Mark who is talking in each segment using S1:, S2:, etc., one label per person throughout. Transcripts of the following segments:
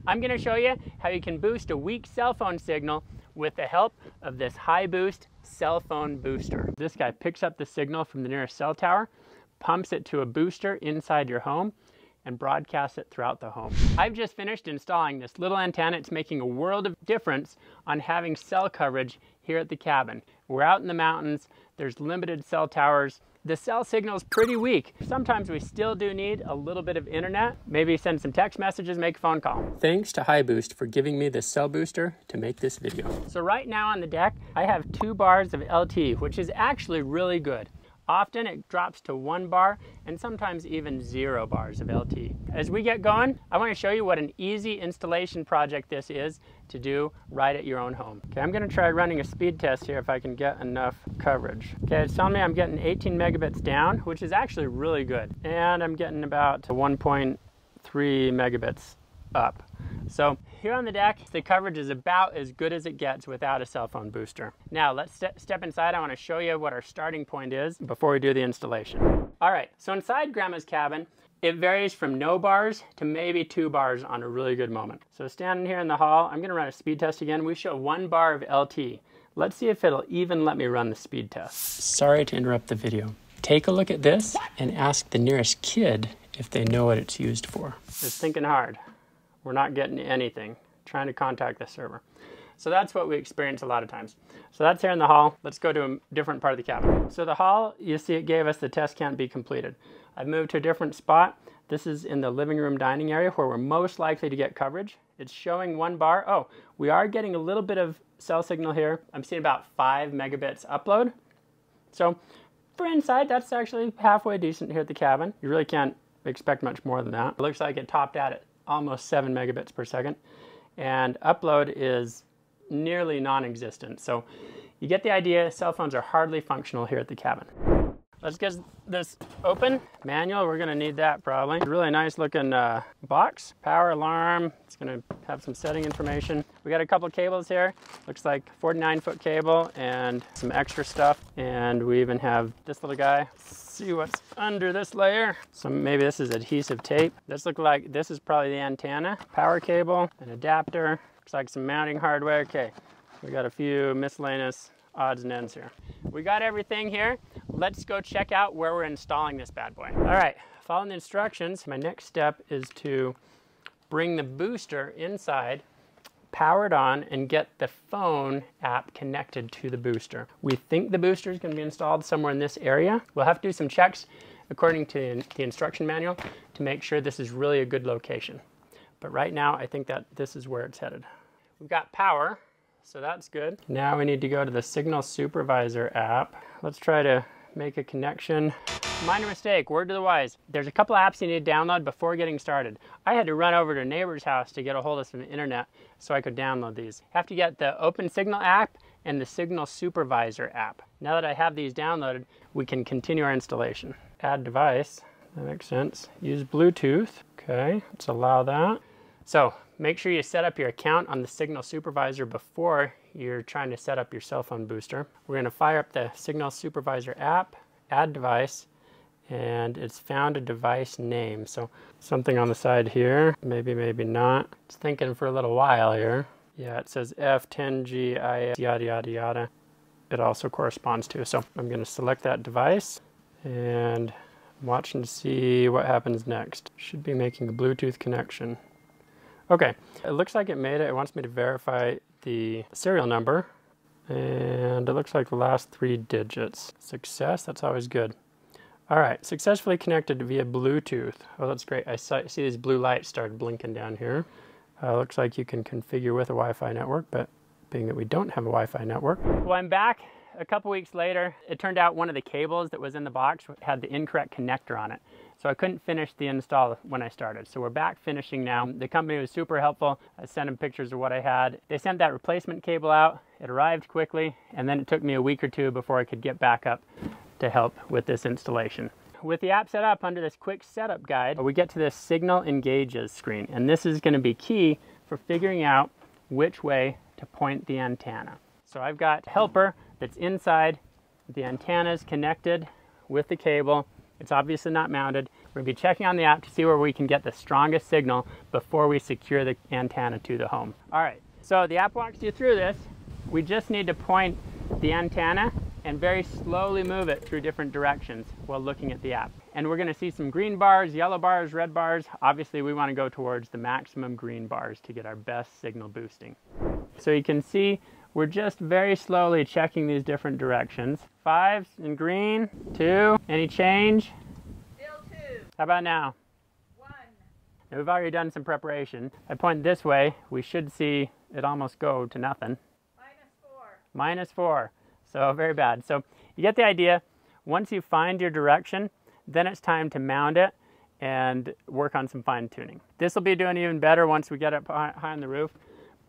S1: I'm going to show you how you can boost a weak cell phone signal with the help of this HiBoost cell phone booster. This guy picks up the signal from the nearest cell tower, pumps it to a booster inside your home, and broadcasts it throughout the home. I've just finished installing this little antenna. It's making a world of difference on having cell coverage here at the cabin. We're out in the mountains, there's limited cell towers. The cell signal is pretty weak. Sometimes we still do need a little bit of internet. Maybe send some text messages, make a phone call. Thanks to HiBoost for giving me this cell booster to make this video. So right now on the deck, I have 2 bars of LTE, which is actually really good. Often it drops to 1 bar and sometimes even 0 bars of LTE. As we get going, I want to show you what an easy installation project this is to do right at your own home. Okay, I'm going to try running a speed test here if I can get enough coverage. Okay, it's telling me I'm getting 18 megabits down, which is actually really good. And I'm getting about 1.3 megabits up. So here on the deck, the coverage is about as good as it gets without a cell phone booster. Now let's step inside. I want to show you what our starting point is before we do the installation. All right, so inside Grandma's cabin, it varies from no bars to maybe 2 bars on a really good moment. So standing here in the hall, I'm going to run a speed test again. We show 1 bar of LTE. Let's see if it'll even let me run the speed test. Sorry to interrupt the video. Take a look at this and ask the nearest kid if they know what it's used for. It's thinking hard. We're not getting anything. Trying to contact the server. So that's what we experience a lot of times. So that's here in the hall. Let's go to a different part of the cabin. So the hall, you see it gave us the test can't be completed. I've moved to a different spot. This is in the living room dining area where we're most likely to get coverage. It's showing 1 bar. Oh, we are getting a little bit of cell signal here. I'm seeing about 5 megabits upload. So for inside, that's actually halfway decent here at the cabin. You really can't expect much more than that. It looks like it topped out at almost 7 megabits per second. And upload is nearly non-existent. So you get the idea. Cell phones are hardly functional here at the cabin. Let's get this open. Manual, we're gonna need that probably. Really nice looking box. Power alarm, it's gonna have some setting information. We got a couple cables here. Looks like 49-foot cable and some extra stuff. And we even have this little guy. Let's see what's under this layer. So maybe this is adhesive tape. This looks like this is probably the antenna. Power cable, an adapter. Looks like some mounting hardware. Okay, we got a few miscellaneous odds and ends here. We got everything here. Let's go check out where we're installing this bad boy. All right, following the instructions, my next step is to bring the booster inside, power it on, and get the phone app connected to the booster. We think the booster is going to be installed somewhere in this area. We'll have to do some checks according to the instruction manual to make sure this is really a good location. But right now, I think that this is where it's headed. We've got power. So that's good. Now we need to go to the Signal Supervisor app. Let's try to make a connection. Minor mistake, word to the wise. There's a couple apps you need to download before getting started. I had to run over to a neighbor's house to get a hold of some internet so I could download these. Have to get the Open Signal app and the Signal Supervisor app. Now that I have these downloaded, we can continue our installation. Add device, that makes sense. Use Bluetooth, okay, let's allow that. So make sure you set up your account on the Signal Supervisor before you're trying to set up your cell phone booster. We're going to fire up the Signal Supervisor app, add device, and it's found a device name. So something on the side here, maybe, maybe not. It's thinking for a little while here. Yeah, it says F10GIS, yada, yada, yada. It also corresponds to. So I'm going to select that device and I'm watching to see what happens next. Should be making a Bluetooth connection. Okay, it looks like it made it. It wants me to verify the serial number. And it looks like the last 3 digits. Success, that's always good. All right, successfully connected via Bluetooth. Oh, that's great. I see these blue lights started blinking down here. Looks like you can configure with a Wi-Fi network, but being that we don't have a Wi-Fi network. Well, I'm back a couple weeks later. It turned out one of the cables that was in the box had the incorrect connector on it. So I couldn't finish the install when I started. So we're back finishing now. The company was super helpful. I sent them pictures of what I had. They sent that replacement cable out. It arrived quickly, and then it took me a week or 2 before I could get back up to help with this installation. With the app set up under this quick setup guide, we get to this Signal Engages screen, and this is going to be key for figuring out which way to point the antenna. So I've got a helper that's inside. The antenna is connected with the cable. It's obviously not mounted. We'll be checking on the app to see where we can get the strongest signal before we secure the antenna to the home. All right, so the app walks you through this. We just need to point the antenna and very slowly move it through different directions while looking at the app. And we're gonna see some green bars, yellow bars, red bars. Obviously, we wanna go towards the maximum green bars to get our best signal boosting. So you can see we're just very slowly checking these different directions. 5 in green, 2, any change?
S2: Still 2.
S1: How about now?
S2: 1.
S1: Now we've already done some preparation. I point this way, we should see it almost go to nothing.
S2: -4.
S1: -4. So very bad. So you get the idea. Once you find your direction, then it's time to mount it and work on some fine tuning. This will be doing even better once we get up high on the roof,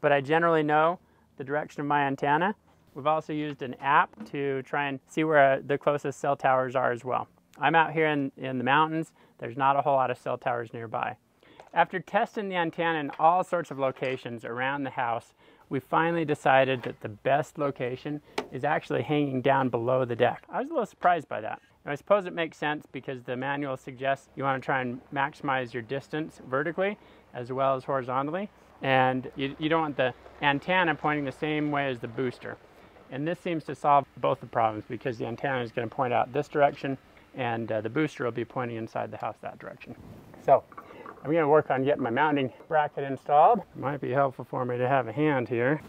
S1: but I generally know the direction of my antenna. We've also used an app to try and see where the closest cell towers are as well. I'm out here in the mountains. There's not a whole lot of cell towers nearby. After testing the antenna in all sorts of locations around the house, we finally decided that the best location is actually hanging down below the deck. I was a little surprised by that. And I suppose it makes sense because the manual suggests you want to try and maximize your distance vertically as well as horizontally. And you don't want the antenna pointing the same way as the booster. And this seems to solve both the problems because the antenna is going to point out this direction and the booster will be pointing inside the house that direction. So I'm going to work on getting my mounting bracket installed. It might be helpful for me to have a hand here.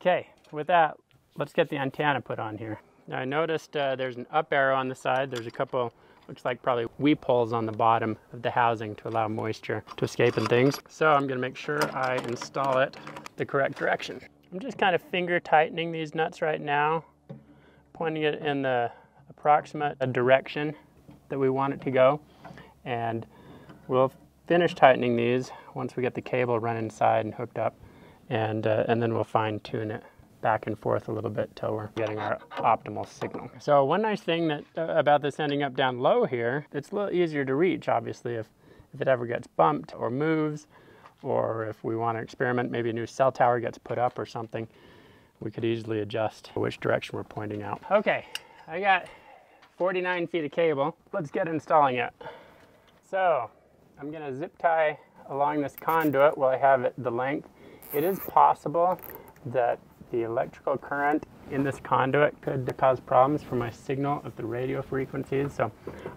S1: Okay, with that, let's get the antenna put on here. Now I noticed there's an up arrow on the side. There's a couple, looks like probably weep holes on the bottom of the housing to allow moisture to escape and things. So I'm going to make sure I install it the correct direction. I'm just kind of finger tightening these nuts right now, pointing it in the approximate direction that we want it to go. And we'll finish tightening these once we get the cable run inside and hooked up, and then we'll fine tune it back and forth a little bit till we're getting our optimal signal. So one nice thing that about this ending up down low here, it's a little easier to reach, obviously, if it ever gets bumped or moves, or if we want to experiment, maybe a new cell tower gets put up or something, we could easily adjust which direction we're pointing out. Okay, I got 49 feet of cable. Let's get installing it. So I'm going to zip tie along this conduit while I have it the length. It is possible that the electrical current in this conduit could cause problems for my signal at the radio frequencies, so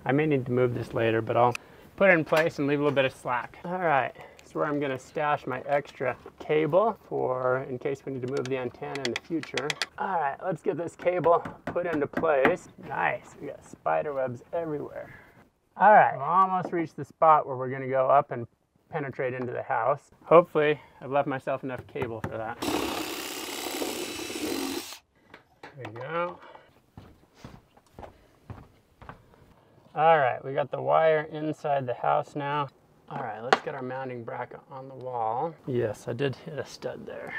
S1: I may need to move this later, but I'll put it in place and leave a little bit of slack. All right, that's where I'm going to stash my extra cable for in case we need to move the antenna in the future. All right, let's get this cable put into place. Nice, we got spider webs everywhere. All right, I've almost reached the spot where we're going to go up and penetrate into the house. Hopefully, I've left myself enough cable for that. There we go. All right, we got the wire inside the house now. All right, let's get our mounting bracket on the wall. Yes, I did hit a stud there.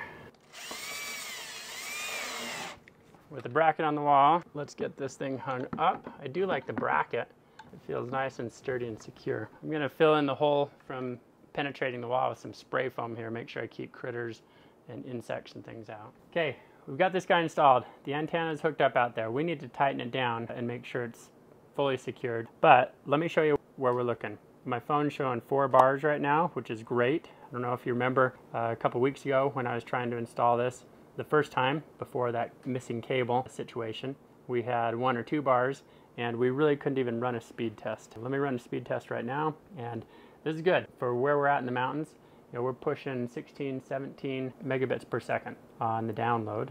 S1: With the bracket on the wall, let's get this thing hung up. I do like the bracket. It feels nice and sturdy and secure. I'm going to fill in the hole from penetrating the wall with some spray foam here, make sure I keep critters and insects and things out. Okay, we've got this guy installed. The antenna is hooked up out there. We need to tighten it down and make sure it's fully secured. But let me show you where we're looking. My phone's showing 4 bars right now, which is great. I don't know if you remember a couple weeks ago when I was trying to install this the first time before that missing cable situation. We had 1 or 2 bars and we really couldn't even run a speed test. Let me run a speed test right now, and this is good. For where we're at in the mountains, you know, we're pushing 16, 17 megabits per second on the download,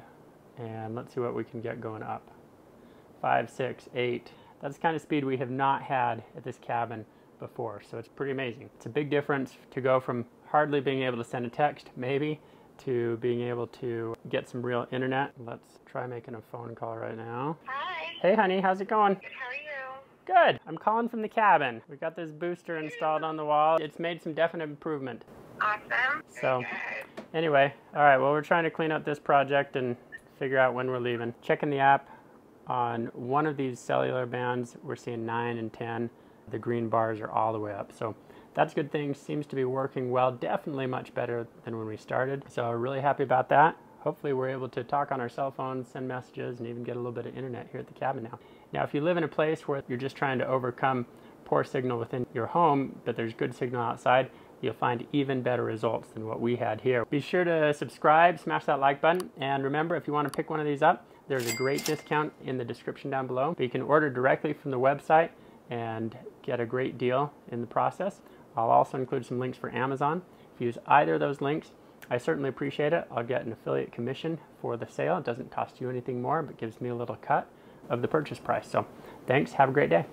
S1: and let's see what we can get going up. 5, 6, 8. That's the kind of speed we have not had at this cabin before, so it's pretty amazing. It's a big difference to go from hardly being able to send a text, maybe, to being able to get some real internet. Let's try making a phone call right now.
S2: Hi.
S1: Hey honey, how's it going?
S2: Good, how are you?
S1: Good. I'm calling from the cabin. We got this booster installed on the wall. It's made some definite improvement.
S2: Awesome.
S1: So,
S2: Very good.
S1: anyway, all right, well, we're trying to clean up this project and figure out when we're leaving. Checking the app on one of these cellular bands, we're seeing 9 and 10. The green bars are all the way up. So that's a good thing. Seems to be working well. Definitely much better than when we started. So really happy about that. hopefully we're able to talk on our cell phones, send messages, and even get a little bit of internet here at the cabin now. Now, if you live in a place where you're just trying to overcome poor signal within your home, but there's good signal outside, you'll find even better results than what we had here. Be sure to subscribe, smash that like button, and remember, if you want to pick one of these up, there's a great discount in the description down below. But you can order directly from the website and get a great deal in the process. I'll also include some links for Amazon. If you use either of those links, I certainly appreciate it. I'll get an affiliate commission for the sale. It doesn't cost you anything more, but gives me a little cut of the purchase price. So thanks, have a great day.